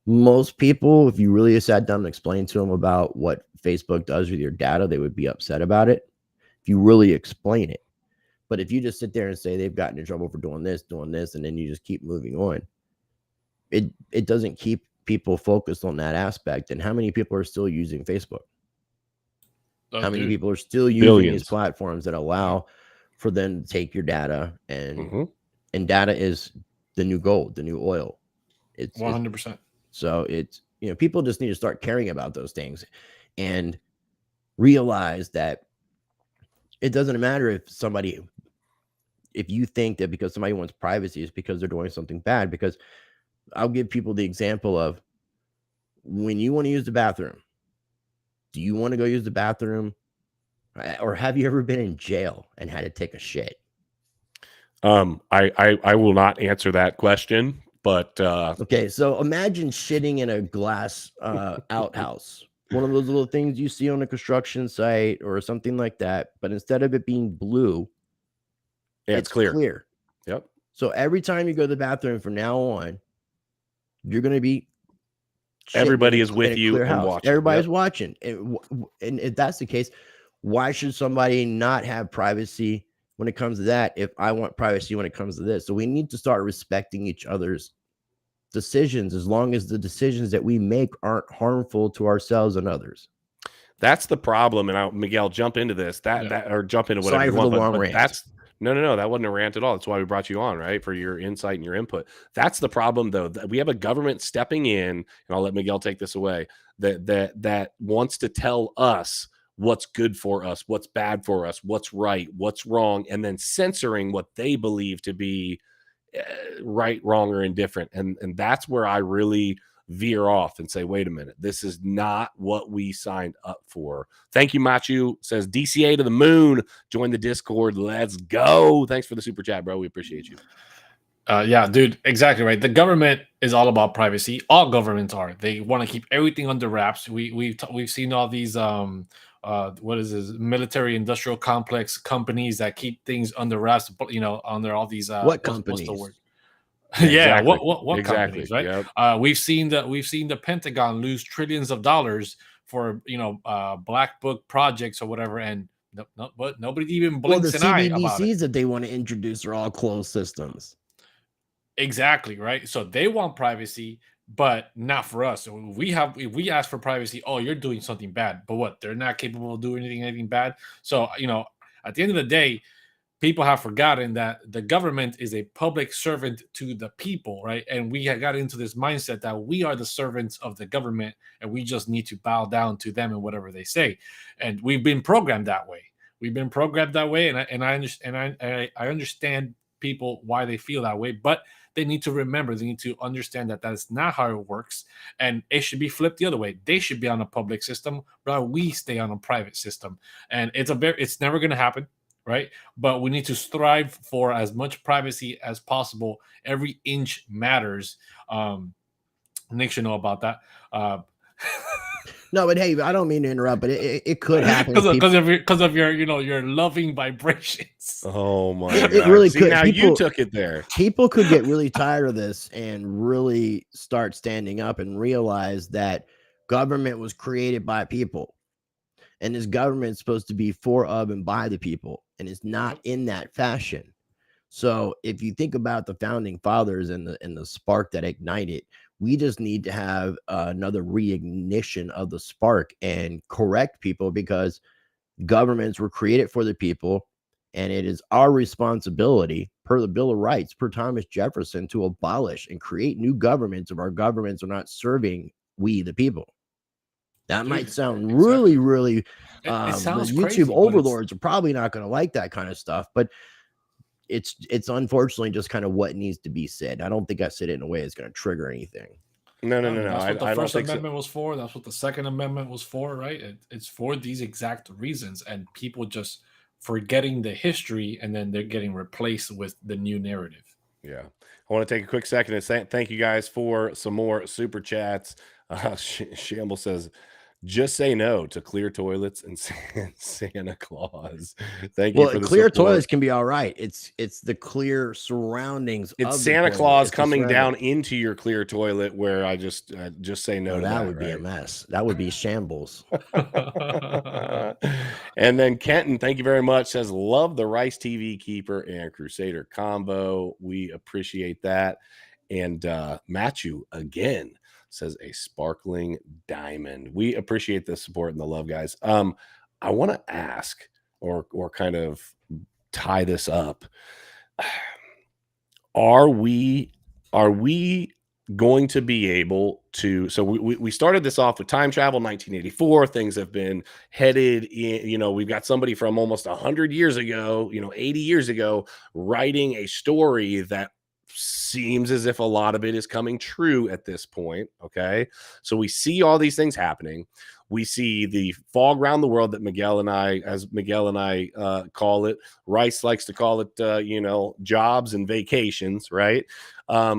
Most people, if you really sat down and explained to them about what Facebook does with your data, they would be upset about it if you really explain it. But if you just sit there and say they've gotten in trouble for doing this, and then you just keep moving on, it doesn't keep people focused on that aspect. And how many people are still using Facebook? How many people are still using these platforms that allow for them to take your data, and data is the new gold, the new oil. It's 100%. So it's, you know, people just need to start caring about those things and realize that it doesn't matter if you think that because somebody wants privacy is because they're doing something bad. Because I'll give people the example of when you want to use the bathroom. Do you want to go use the bathroom? Or have you ever been in jail and had to take a shit? I will not answer that question, but okay, so imagine shitting in a glass outhouse, one of those little things you see on a construction site or something like that, but instead of it being blue, it's clear. Yep. So every time you go to the bathroom from now on, you're going to be everybody is with you and watching. Everybody's watching. And if that's the case, why should somebody not have privacy when it comes to that if I want privacy when it comes to this? So we need to start respecting each other's decisions, as long as the decisions that we make aren't harmful to ourselves and others. That's the problem. And Miguel, jump into this, or jump into whatever you want. But that's no, that wasn't a rant at all. That's why we brought you on, right? For your insight and your input. That's the problem, though. We have a government stepping in, and I'll let Miguel take this away, that wants to tell us what's good for us, what's bad for us, what's right, what's wrong, and then censoring what they believe to be right, wrong, or indifferent. And that's where I really veer off and say, wait a minute, this is not what we signed up for. Thank you, Machu. Says DCA to the moon. Join the Discord. Let's go. Thanks for the super chat, bro. We appreciate you. Yeah, dude, exactly right. The government is all about privacy. All governments are. They want to keep everything under wraps. We've seen all these what is this, military industrial complex companies that keep things under wraps, you know, under all these what companies? What's the word? Yeah, exactly. what companies, right? Yep. We've seen the Pentagon lose trillions of dollars for, you know, black book projects or whatever, and but nobody even blinks an eye about it. The CBDCs that they want to introduce are all closed systems. Exactly, right? So they want privacy, but not for us. So if we ask for privacy, oh, you're doing something bad. But what? They're not capable of doing anything bad. So, at the end of the day, people have forgotten that the government is a public servant to the people, right? And we have got into this mindset that we are the servants of the government and we just need to bow down to them and whatever they say. And we've been programmed that way. We've been programmed that way, and I understand people why they feel that way, but they need to remember, they need to understand that is not how it works, and it should be flipped the other way. They should be on a public system, while we stay on a private system, and it's never going to happen, right? But we need to strive for as much privacy as possible. Every inch matters. Nick should know about that. No, but hey, I don't mean to interrupt, but it could happen because of your loving vibrations. Oh my god! It really could. Now you took it there. People could get really tired of this and really start standing up and realize that government was created by people, and this government is supposed to be for, of, and by the people, and it's not in that fashion. So if you think about the founding fathers and the spark that ignited, we just need to have another reignition of the spark and correct people, because governments were created for the people, and it is our responsibility, per the Bill of Rights, per Thomas Jefferson, to abolish and create new governments if our governments are not serving we the people. That might sound really, really. It sounds the YouTube crazy, overlords are probably not going to like that kind of stuff, but it's unfortunately just kind of what needs to be said. I don't think I said it in a way that's going to trigger anything. No. That's what the First Amendment was for. That's what the Second Amendment was for, right? It's for these exact reasons, and people just forgetting the history, and then they're getting replaced with the new narrative. Yeah. I want to take a quick second and say thank you guys for some more super chats. Shamble says, just say no to clear toilets and Santa Claus. Thank you for the clear support. toilets can be all right. It's the clear surroundings. It's Santa Claus coming down into your clear toilet, where I just say no to that. That would be a mess. That would be shambles. And then Kenton, thank you very much, says, love the Rice TV Keeper and Crusader combo. We appreciate that. And Matthew again says, a sparkling diamond. We appreciate the support and the love, guys. I want to ask or kind of tie this up. Are we going to be able to, so we started this off with time travel, 1984. Things have been headed in, we've got somebody from almost 100 years ago, 80 years ago, writing a story that seems as if a lot of it is coming true at this point. Okay. So we see all these things happening. We see the fog around the world that Miguel and I call it. Rice likes to call it, jobs and vacations, right?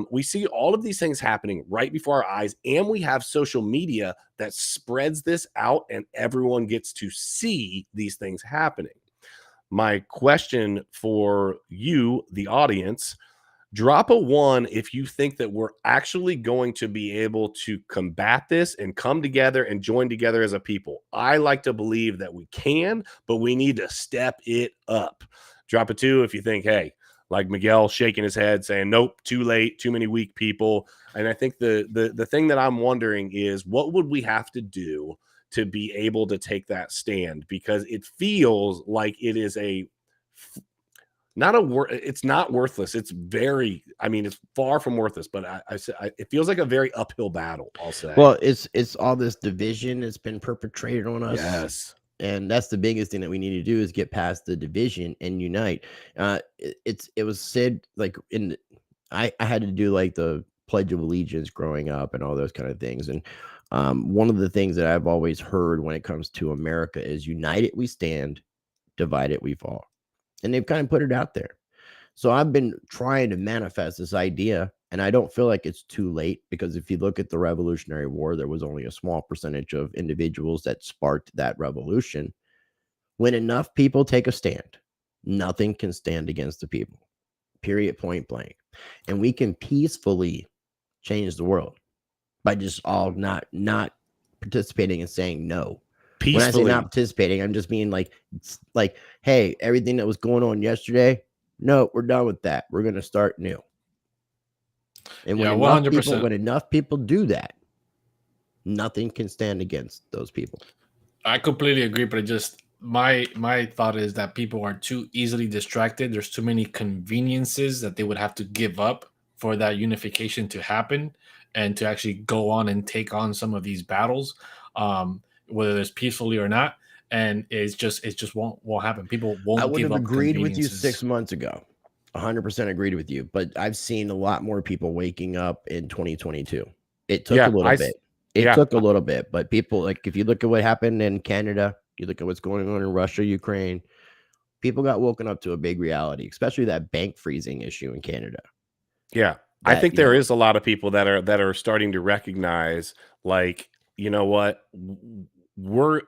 We see all of these things happening right before our eyes, and we have social media that spreads this out, and everyone gets to see these things happening. My question for you, the audience, drop a 1 if you think that we're actually going to be able to combat this and come together and join together as a people. I like to believe that we can, but we need to step it up. Drop a 2 if you think, hey, like Miguel shaking his head saying, nope, too late, too many weak people. And I think the thing that I'm wondering is, what would we have to do to be able to take that stand? Because it feels like it is it's not worthless. It's it's far from worthless, but it feels like a very uphill battle, I'll say. Well, it's all this division that's been perpetrated on us. Yes. And that's the biggest thing that we need to do, is get past the division and unite. It was said, like, I had to do like the Pledge of Allegiance growing up and all those kind of things. And one of the things that I've always heard when it comes to America is, united we stand, divided we fall. And they've kind of put it out there. So I've been trying to manifest this idea, and I don't feel like it's too late, because if you look at the Revolutionary War, there was only a small percentage of individuals that sparked that revolution. When enough people take a stand, nothing can stand against the people, period, point blank. And we can peacefully change the world by just all not participating and saying no. Peacefully. When I say not participating, I'm just being like, hey, everything that was going on yesterday, no, we're done with that. We're going to start new. And Yeah, when 100%. enough people do that, nothing can stand against those people. I completely agree, but it just my thought is that people are too easily distracted. There's too many conveniences that they would have to give up for that unification to happen and to actually go on and take on some of these battles, whether it's peacefully or not. And it just won't happen. People I won't would give have up agreed with you conveniences. 6 months ago. 100% agreed with you, but I've seen a lot more people waking up in 2022. It took a Yeah, little bit. It yeah, took a little bit, but people, like, if you look at what happened in Canada, you look at what's going on in Russia, Ukraine, people got woken up to a big reality, especially that bank freezing issue in Canada. yeah. I That, think there is a lot of people that are starting to recognize, like, you know what,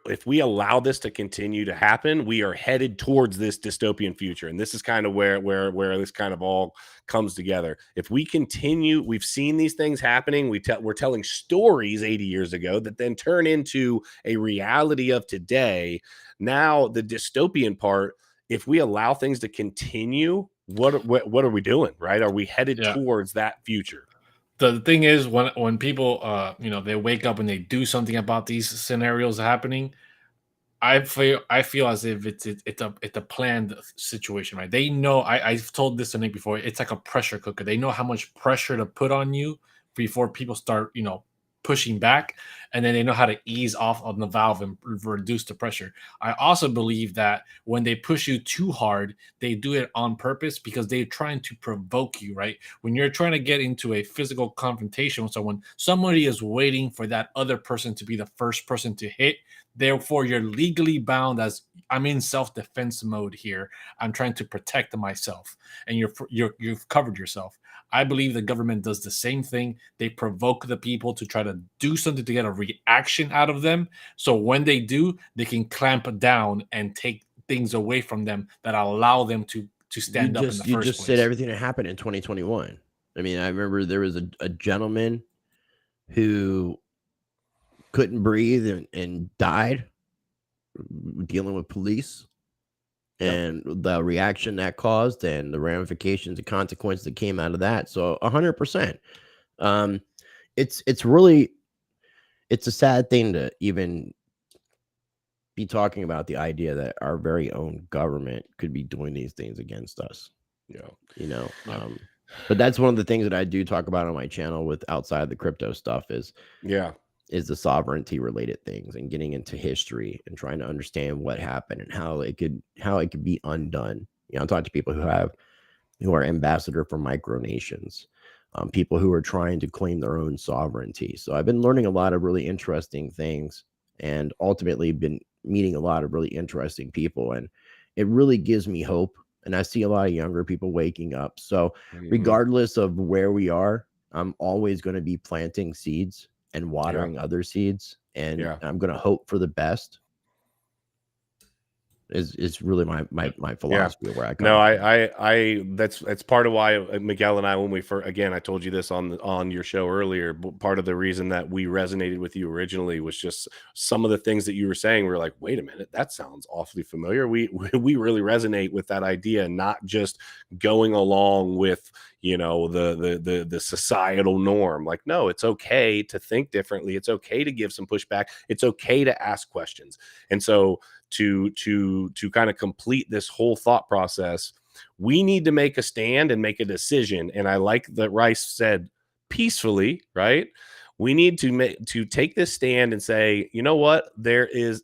if we allow this to continue to happen, we are headed towards this dystopian future. And this is kind of where this kind of all comes together. If we continue, we've seen these things happening. We're telling stories 80 years ago that then turn into a reality of today. Now the dystopian part, if we allow things to continue, what are we doing, right? Are we headed Yeah. towards that future? The thing is, when people they wake up and they do something about these scenarios happening, I feel as if it's a planned situation, right? They know, I've told this to Nick before. It's like a pressure cooker. They know how much pressure to put on you before people start, pushing back, and then they know how to ease off on the valve and reduce the pressure. I also believe that when they push you too hard, they do it on purpose because they're trying to provoke you, right? When you're trying to get into a physical confrontation with someone, somebody is waiting for that other person to be the first person to hit. Therefore, you're legally bound, as I'm in self-defense mode here. I'm trying to protect myself, and you've covered yourself. I believe the government does the same thing. They provoke the people to try to do something to get a reaction out of them. So when they do, they can clamp down and take things away from them that allow them to stand up in the you first just said place. everything that happened in 2021. I mean, I remember there was a gentleman who couldn't breathe and died dealing with police, and the reaction that caused and the ramifications and consequences that came out of that. So 100%. It's really, it's a sad thing to even be talking about the idea that our very own government could be doing these things against us. Yeah. But that's one of the things that I do talk about on my channel with outside the crypto stuff is the sovereignty related things and getting into history and trying to understand what happened and how it could be undone. I'm talking to people who are ambassador for micronations, people who are trying to claim their own sovereignty. So I've been learning a lot of really interesting things and ultimately been meeting a lot of really interesting people. And it really gives me hope. And I see a lot of younger people waking up. So regardless of where we are, I'm always going to be planting seeds and watering other seeds. And I'm going to hope for the best. Is really my philosophy of where I come from. I that's part of why Miguel and I, when we first, again, I told you this on your show earlier, but part of the reason that we resonated with you originally was just some of the things that you were saying. We're like, wait a minute, that sounds awfully familiar. We really resonate with that idea, not just going along with the societal norm. Like, no, it's okay to think differently. It's okay to give some pushback. It's okay to ask questions. And so to kind of complete this whole thought process, we need to make a stand and make a decision. And I like that Rice said peacefully, right? We need to take this stand and say, you know what, there is,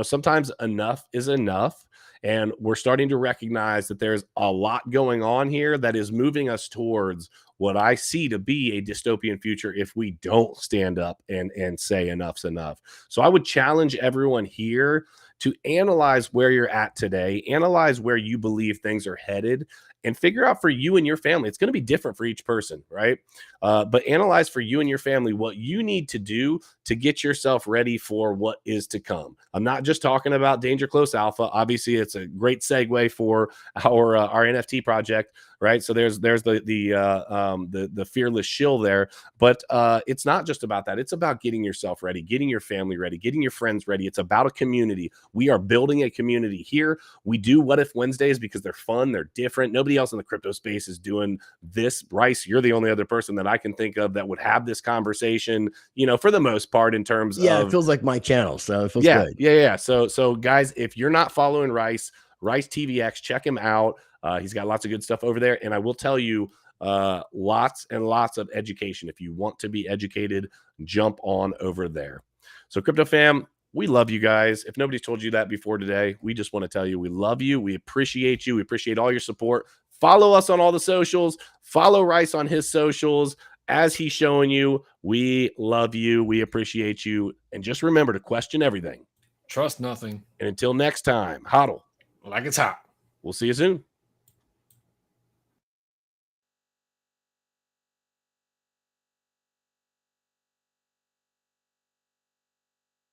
sometimes enough is enough. And we're starting to recognize that there's a lot going on here that is moving us towards what I see to be a dystopian future if we don't stand up and say enough's enough. So I would challenge everyone here to analyze where you're at today, analyze where you believe things are headed, and figure out for you and your family. It's going to be different for each person, right? But analyze for you and your family what you need to do to get yourself ready for what is to come. I'm not just talking about Danger Close Alpha. Obviously, it's a great segue for our NFT project. right? So there's the fearless shill there, but it's not just about that. It's about getting yourself ready, getting your family ready, getting your friends ready. It's about a community. We are building a community here. We do What If Wednesdays because they're fun, they're different. Nobody else in the crypto space is doing this. Rice, you're the only other person that I can think of that would have this conversation, you know, for the most part, in terms Yeah, of, it feels like my channel, so it feels yeah, good. yeah. So guys, if you're not following RiceTVX, check him out. He's got lots of good stuff over there, and I will tell you, lots and lots of education. If you want to be educated, jump on over there. So Crypto Fam, we love you guys. If nobody's told you that before today, we just want to tell you we love you. We appreciate you. We appreciate all your support. Follow us on all the socials. Follow Rice on his socials. As he's showing you, we love you. We appreciate you. And just remember to question everything. Trust nothing. And until next time, hodl Like it's hot. We'll see you soon.